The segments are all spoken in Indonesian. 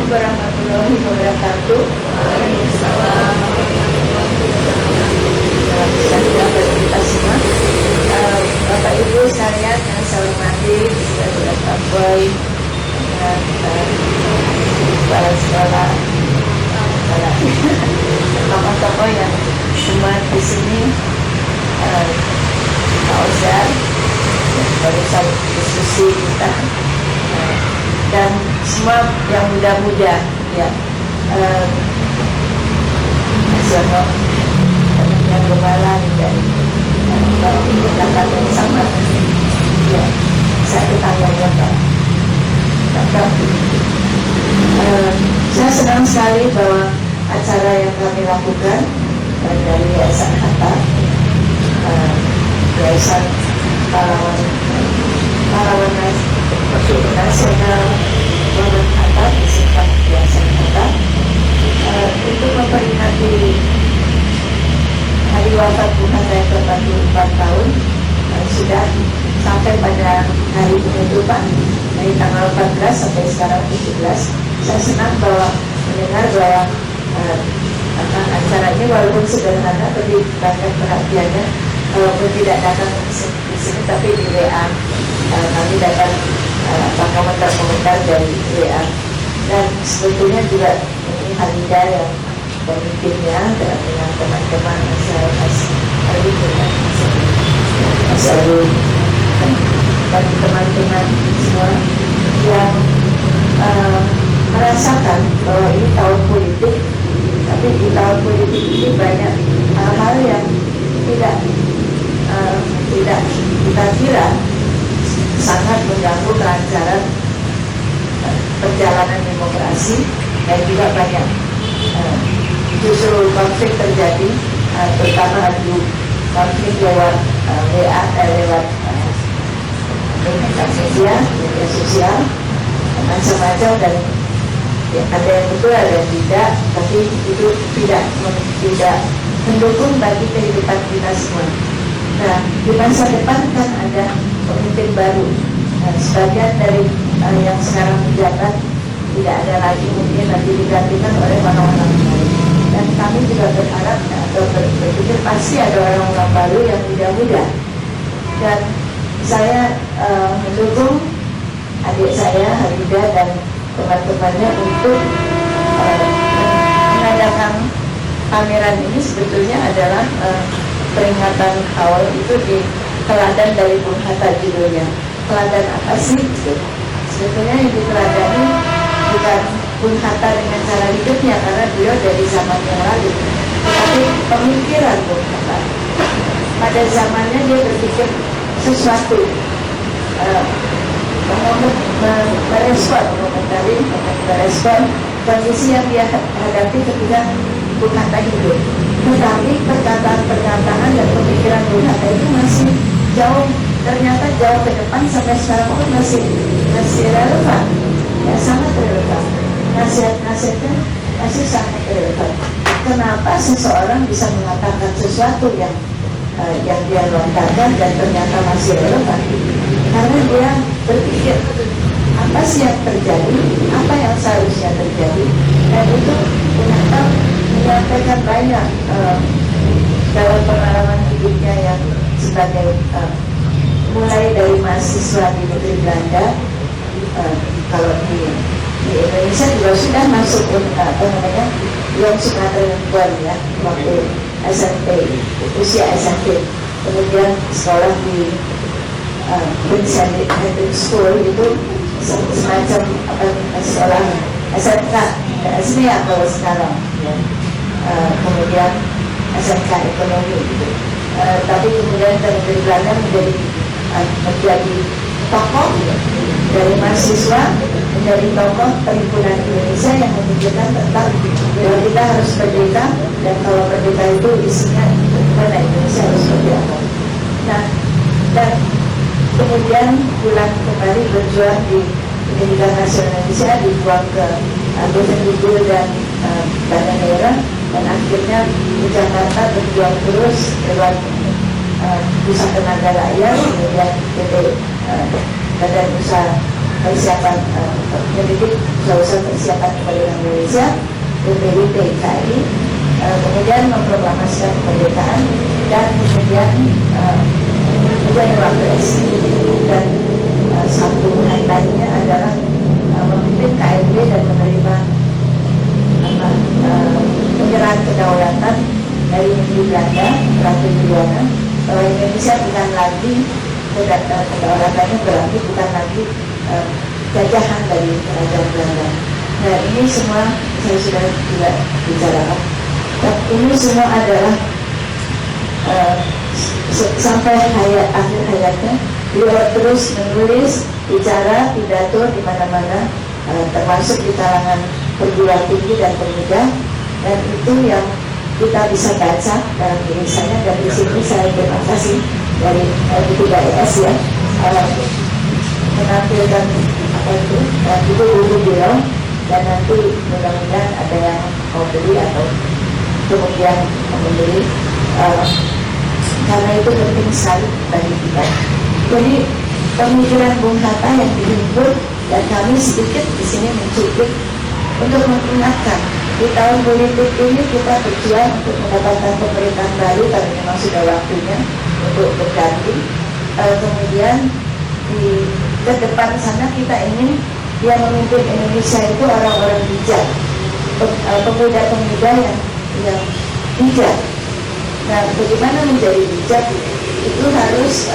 warahmatullahi wabarakatuh. Kita semua, Bapak Ibu sekalian yang saya hormati, Bapak Boy, kepala sekolah, tokoh-tokoh yang semua di sini, Pak Ozar, barusan diskusi kita, dan semua yang muda-muda, ya, nasional, yang gembala dari pendapat yang sama, ya, saya bertanya Pak. Saya senang sekali bahwa acara yang kami lakukan dari Yayasan Hatta, Yayasan Pahlawan Nasional Hatta, disingkat Yayasan Hatta, untuk memperingati hari wafat Bung Hatta yang ke-44 tahun, sudah sampai pada hari penutupan dari tanggal 14 sampai sekarang 17. Saya senang bahwa mendengar bahwa acara ini walaupun sederhana tapi banyak perhatiannya, walaupun tidak datang di sini tapi di WA kami dapat komentar-komentar dari WA, dan sebetulnya juga ini Halida yang pemimpinnya dengan teman-teman Mas Ari dan teman-teman semua yang merasakan bahwa ini tahun politik, tapi di tahun politik ini banyak hal-hal yang tidak kita kira sangat mengganggu kelancaran perjalanan demokrasi, dan juga banyak justru konflik terjadi, terutama konflik lewat WA, lewat media sosial, macam-macam, dan ya, ada yang betul ada yang tidak, tapi itu tidak mendukung bagi kehidupan kita semua. Nah, di masa depan kan ada pemimpin baru, sebagian dari yang sekarang menjabat tidak ada lagi, mungkin nanti digantikan oleh orang-orang baru, dan kami juga berharap atau berpikir pasti ada orang-orang baru yang muda-muda, dan saya mendukung adik saya Halida dan teman-temannya untuk mengadakan pameran ini. Sebetulnya adalah peringatan awal itu di teladan dari Bung Hatta, judulnya. Teladan apa sih? Sebetulnya yang diteladani bukan Bung Hatta dengan cara hidupnya, karena beliau dari zaman yang lalu, tetapi pemikiran Bung Hatta. Pada zamannya dia berpikir sesuatu, merespon kondisi yang dia hadapi ketika Bung Hatta hidup. Tetapi perkataan-perkataan dan pemikiran Bung Hatta itu masih ternyata jauh ke depan, sampai sekarang pun masih relevan, ya, sangat relevan. Nasihat-nasihatnya masih sangat relevan. Kenapa seseorang bisa mengatakan sesuatu yang dia lontarkan dan ternyata masih relevan? Karena dia berpikir apa sih yang terjadi, apa yang seharusnya terjadi, dan itu ternyata menyampaikan banyak dalam pengalaman hidupnya yang sebagai mulai dari mahasiswa di negeri Belanda, kalau di Indonesia juga sudah masuk yang Sumatera, ya, waktu SMP, usia SMP, kemudian sekolah di Prince Hendrik School, itu semacam sekolah SMK kalau sekarang, ya. Kemudian SMK ekonomi, gitu. Tapi kemudian dari Belanda menjadi tokoh dari mahasiswa, menjadi tokoh perhimpunan Indonesia yang menunjukkan tentang bahwa kita harus merdeka, dan kalau merdeka itu isinya bagaimana Indonesia harus seperti apa. Nah, dan kemudian pulang kembali berjuang di pendidikan nasional Indonesia, dibuang ke Bovendigul dan Banda Neira, dan akhirnya di Jakarta berjuang terus lewat Pusat Tenaga Rakyat, kemudian PT Badan Usaha persiapan pendidik usaha persiapan kemerdekaan Indonesia PPDP KI, kemudian memproklamasikan kemerdekaan dan kemudian menjadi wakil dan satu lainnya adalah memimpin KMB dan menerima penyerahan kedaulatan dari negeri Belanda, Ratu Juliana, bahwa Indonesia bukan lagi kedaulatannya berarti bukan lagi jajahan dari kerajaan Belanda. Nah, ini semua saya sudah juga bicarakan. Ini semua adalah sampai akhir hayatnya beliau terus menulis, bicara, pidato di mana-mana, termasuk di kalangan perguruan tinggi dan pemuda, dan itu yang kita bisa baca dalam tulisannya. Dan di sini saya terima kasih dari BPDS ya, menampilkan apa itu buku beliau, dan nanti mudah-mudahan ada yang mau beli atau kemudian membeli, karena itu penting sekali bagi kita. Jadi pemikiran Bung Hatta yang dihimpun, dan kami sedikit di sini mencuplik untuk mengingatkan di tahun politik ini kita berjuang untuk mendapatkan pemerintahan baru karena memang sudah waktunya untuk berganti. Kemudian di ke depan sana kita ingin yang memimpin Indonesia itu orang-orang bijak, pemuda-pemuda yang bijak. Nah, bagaimana menjadi bijak? Itu harus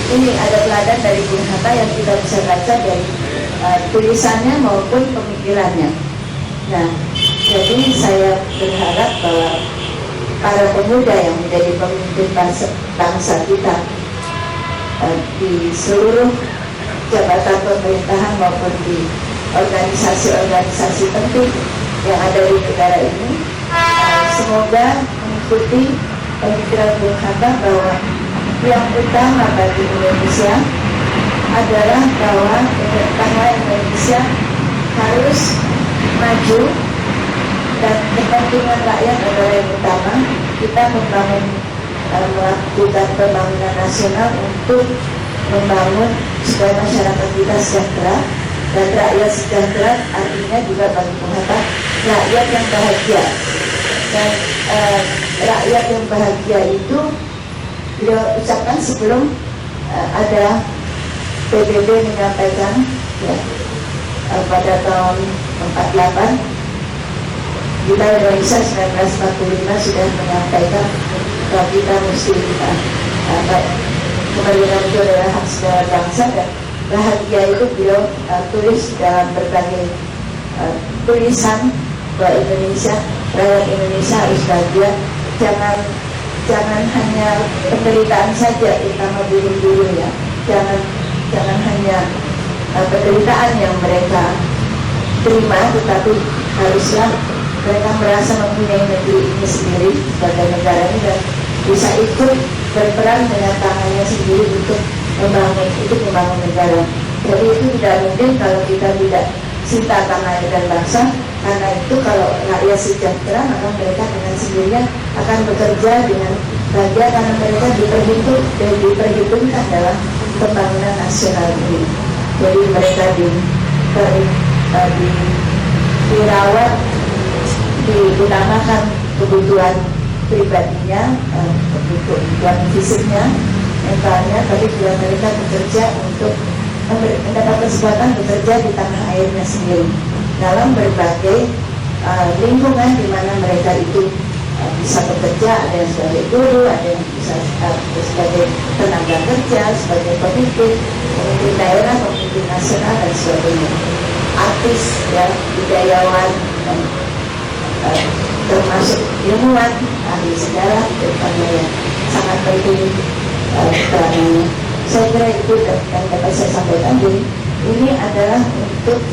ini ada teladan dari Bung Hatta yang kita bisa baca dari tulisannya maupun pemikirannya. Nah, jadi saya berharap bahwa para pemuda yang menjadi pemimpin bangsa kita di seluruh jabatan pemerintahan maupun di organisasi-organisasi penting yang ada di negara ini, semoga mengikuti pemikiran Bung Hatta bahwa yang utama bagi Indonesia adalah bahwa pemerintahan Indonesia harus maju dan kepentingan rakyat adalah yang utama. Kita melakukan pembangunan nasional untuk membangun supaya masyarakat kita sejahtera, dan rakyat sejahtera artinya juga bagi Bung Hatta rakyat yang bahagia. Dan rakyat yang bahagia itu beliau ucapkan sebelum ada PBB menyampaikan ya, pada tahun 48 kita Indonesia 1945 sudah menyampaikan bahwa kita mesti kemerdekaan itu adalah hak segala bangsa, dan bahagia itu beliau tulis dalam berbagai tulisan bahwa Indonesia, rakyat Indonesia harus bahagia. Jangan hanya penderitaan saja, terutama buruh-buruh ya. Jangan hanya penderitaan yang mereka terima, tetapi haruslah mereka merasa mempunyai negeri ini sendiri sebagai negara ini, dan bisa ikut berperan dengan tangannya sendiri untuk membangun negara. Jadi itu tidak mungkin kalau kita tidak cinta tanah air dan bangsa. Karena itu kalau rakyat sejahtera, maka mereka dengan sendirinya akan bekerja dengan bahagia karena mereka diperhitungkan dalam pembangunan nasional ini. Jadi mereka dirawat, diutamakan kebutuhan pribadinya, kebutuhan fisiknya, mentalnya, tapi juga mereka bekerja untuk mendapat kesempatan bekerja di tanah airnya sendiri dalam berbagai lingkungan di mana mereka itu bisa bekerja. Ada yang sebagai guru, ada yang bisa sebagai tenaga kerja, sebagai pemimpin daerah, pemimpin nasional dan sebagainya, artis ya, budayawan, dan termasuk ilmuwan, ahli sejarah, terutama yang sangat penting peranannya. Saya kira itu yang dapat saya sampaikan. Jadi ini adalah untuk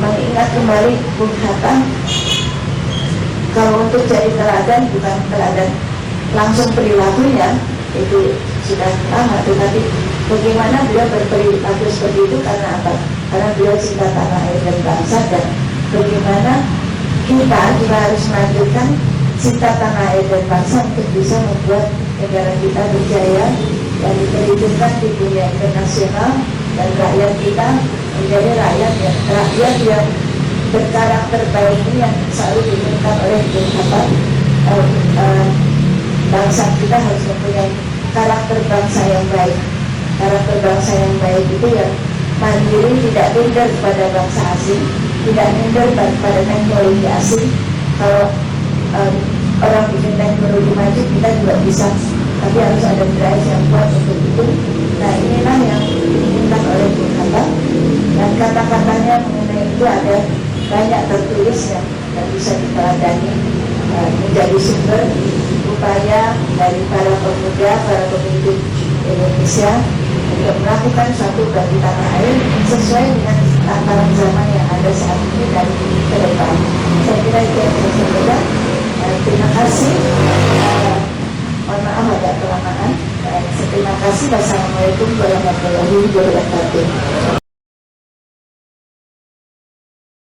mengingat kembali Bung Hatta. Kalau untuk jadi teladan, bukan teladan langsung perilakunya, itu sudah lama, tetapi bagaimana beliau berperilaku seperti itu karena apa? Karena beliau cinta tanah air dan bangsa, dan bagaimana kita juga harus melanjutkan cinta tanah air dan bangsa untuk bisa membuat negara kita berjaya dan diperhitungkan di dunia internasional dan rakyat kita menjadi rakyat yang berkarakter baik ini yang selalu diinginkan oleh Bung Hatta. Bangsa kita harus mempunyai karakter bangsa yang baik. Karakter bangsa yang baik itu yang mandiri, tidak minder pada bangsa asing, tidak minder pada teknologi asing. Kalau orang bikin teknologi maju, kita juga bisa, tapi harus ada drive yang kuat untuk itu. Nah, inilah yang diinginkan oleh Bung Hatta, dan kata-katanya mengenai itu ada banyak tertulis yang bisa diteladani, menjadi sumber upaya dari para pemuda, para pemimpin Indonesia untuk melakukan suatu bagi tanah air sesuai dengan tantangan zaman yang ada saat ini dan ke depan. Saya kira itu yang saya sampaikan. Terima kasih. Mohon maaf agak kelamaan. Terima kasih. Wassalamualaikum warahmatullahi wabarakatuh.